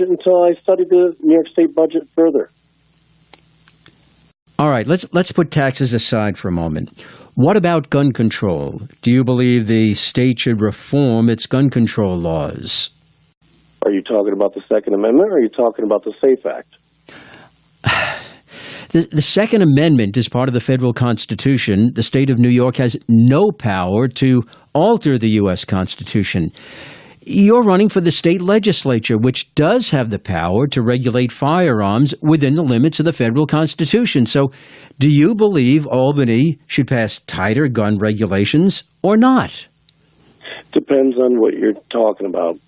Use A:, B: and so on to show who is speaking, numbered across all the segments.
A: until I studied the New York State budget further.
B: All right, let's put taxes aside for a moment. What about gun control? Do you believe the state should reform its gun control laws?
A: Are you talking about the Second Amendment, or are you talking about the SAFE Act?
B: The Second Amendment is part of the federal Constitution. The state of New York has no power to alter the U.S. Constitution. You're running for the state legislature, which does have the power to regulate firearms within the limits of the federal Constitution. So do you believe Albany should pass tighter gun regulations or not?
A: Depends on what you're talking about.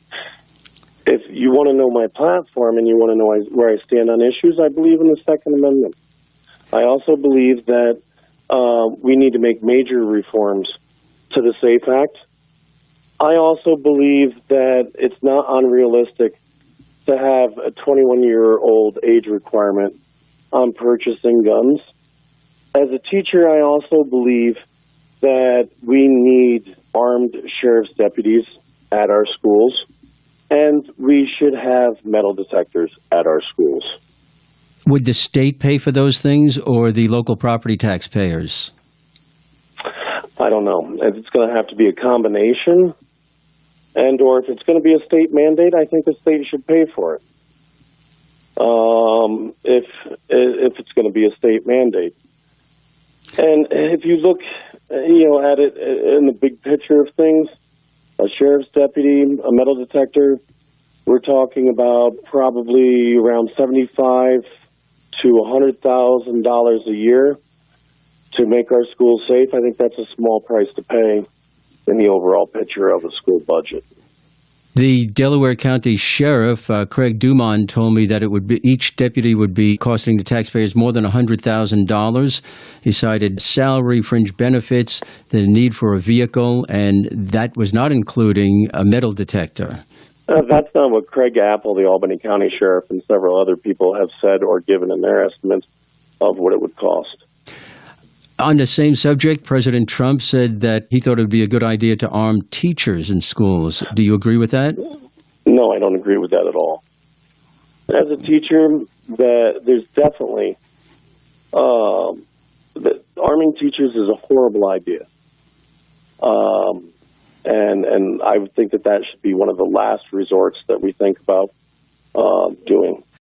A: If you want to know my platform and you want to know where I stand on issues, I believe in the Second Amendment. I also believe that we need to make major reforms to the SAFE Act. I also believe that it's not unrealistic to have a 21-year-old age requirement on purchasing guns. As a teacher, I also believe that we need armed sheriff's deputies at our schools, and we should have metal detectors at our schools.
B: Would the state pay for those things or the local property taxpayers?
A: I don't know. It's going to have to be a combination. And or if it's going to be a state mandate, I think the state should pay for it. If it's going to be a state mandate. And if you look, at it in the big picture of things, a sheriff's deputy, a metal detector, we're talking about probably around $75,000 to $100,000 a year to make our schools safe. I think that's a small price to pay in the overall picture of a school budget.
B: The Delaware County Sheriff, Craig Dumont, told me that each deputy would be costing the taxpayers more than $100,000. He cited salary, fringe benefits, the need for a vehicle, and that was not including a metal detector.
A: That's not what Craig Apple, the Albany County Sheriff, and several other people have said or given in their estimates of what it would cost.
B: On the same subject, President Trump said that he thought it would be a good idea to arm teachers in schools. Do you agree with that?
A: No, I don't agree with that at all. As a teacher, there's definitely arming teachers is a horrible idea. And I would think that should be one of the last resorts that we think about doing.